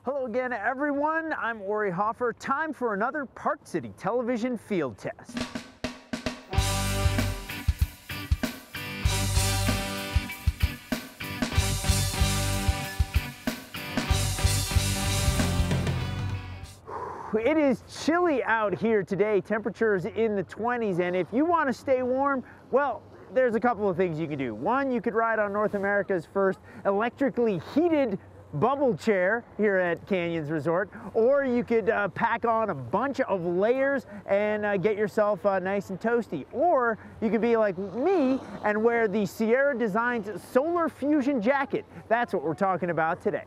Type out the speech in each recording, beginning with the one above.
Hello again, everyone. I'm Ori Hoffer. Time for another Park City television field test. It is chilly out here today. Temperatures in the 20s, and if you want to stay warm, well, there's a couple of things you can do. One, you could ride on North America's first electrically heated bubble chair here at Canyons Resort, or you could pack on a bunch of layers and get yourself nice and toasty. Or you could be like me and wear the Sierra Designs Solar Fusion jacket. That's what we're talking about today.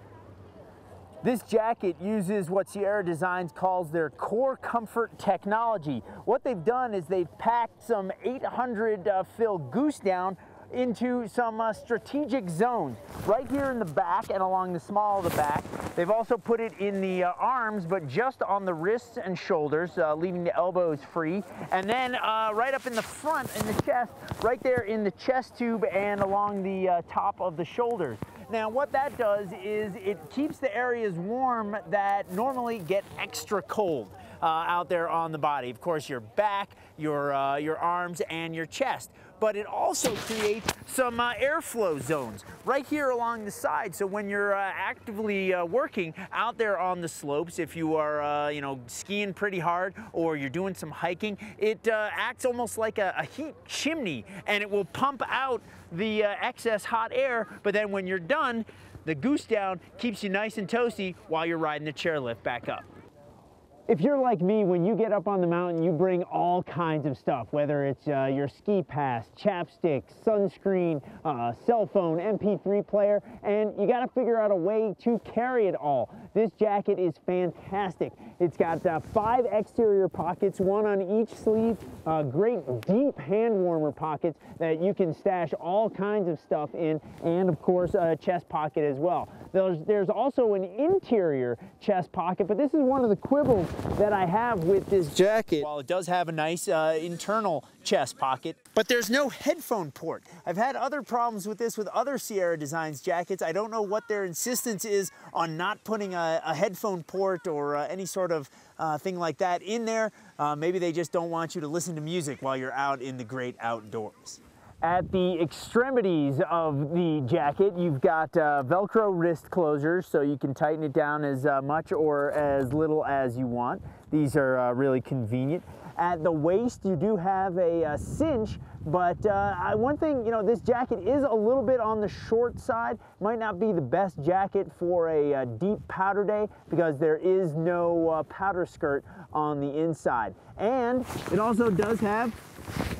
This jacket uses what Sierra Designs calls their core comfort technology. What they've done is they've packed some 800 fill goose down into some strategic zones right here in the back and along the small of the back. They've also put it in the arms, but just on the wrists and shoulders, leaving the elbows free. And then right up in the front, in the chest, right there in the chest tube and along the top of the shoulders. Now what that does is it keeps the areas warm that normally get extra cold out there on the body. Of course, your back, your arms, and your chest. But it also creates some airflow zones right here along the side. So when you're actively working out there on the slopes, if you are skiing pretty hard or you're doing some hiking, it acts almost like a heat chimney, and it will pump out the excess hot air. But then when you're done, the goose down keeps you nice and toasty while you're riding the chairlift back up. If you're like me, when you get up on the mountain, you bring all kinds of stuff, whether it's your ski pass, chapstick, sunscreen, cell phone, MP3 player, and you got to figure out a way to carry it all. This jacket is fantastic. It's got 5 exterior pockets, 1 on each sleeve, great deep hand warmer pockets that you can stash all kinds of stuff in, and of course a chest pocket as well. There's also an interior chest pocket, but this is one of the quibbles that I have with this jacket. While it does have a nice internal chest pocket, but there's no headphone port. I've had other problems with this with other Sierra Designs jackets. I don't know what their insistence is on not putting a headphone port or any sort of thing like that in there. Maybe they just don't want you to listen to music while you're out in the great outdoors. At the extremities of the jacket, you've got Velcro wrist closures, so you can tighten it down as much or as little as you want. These are really convenient. At the waist, you do have a cinch, but one thing, this jacket is a little bit on the short side. Might not be the best jacket for a deep powder day because there is no powder skirt on the inside. And it also does have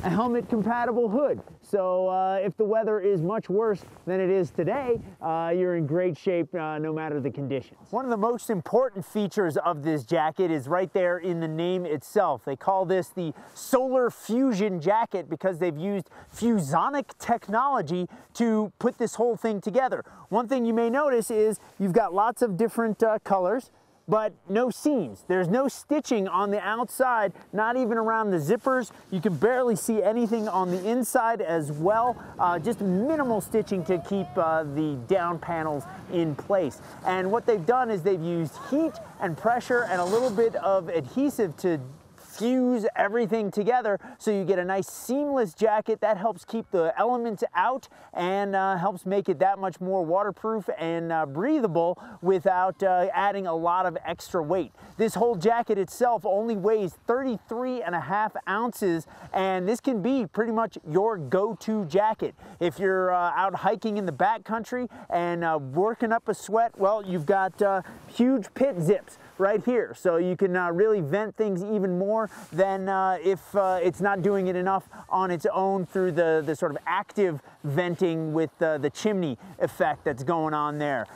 a helmet compatible hood. So if the weather is much worse than it is today, you're in great shape no matter the conditions. One of the most important features of this jacket is right there in the name itself. They call this the Solar Fusion jacket because they've used fusonic technology to put this whole thing together. One thing you may notice is you've got lots of different colors, but no seams. There's no stitching on the outside, not even around the zippers. You can barely see anything on the inside as well. Just minimal stitching to keep the down panels in place. And what they've done is they've used heat and pressure and a little bit of adhesive to fuse everything together so you get a nice seamless jacket that helps keep the elements out and helps make it that much more waterproof and breathable without adding a lot of extra weight. This whole jacket itself only weighs 33.5 ounces, and this can be pretty much your go-to jacket. If you're out hiking in the backcountry and working up a sweat, well, you've got huge pit zips right here, so you can really vent things even more than if it's not doing it enough on its own through the sort of active venting with the chimney effect that's going on there.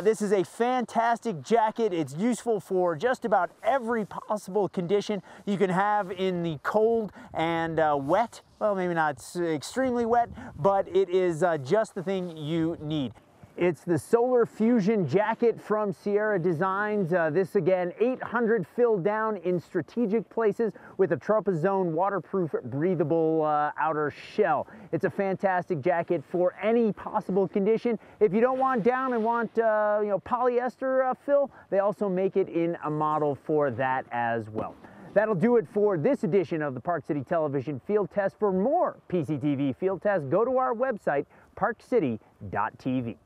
This is a fantastic jacket. It's useful for just about every possible condition you can have in the cold and wet. Well, maybe not extremely wet, but it is just the thing you need. It's the Solar Fusion jacket from Sierra Designs. This again, 800 fill down in strategic places with a Tropazone waterproof, breathable outer shell. It's a fantastic jacket for any possible condition. If you don't want down and want polyester fill, they also make it in a model for that as well. That'll do it for this edition of the Park City Television Field Test. For more PCTV Field Tests, go to our website, parkcity.tv.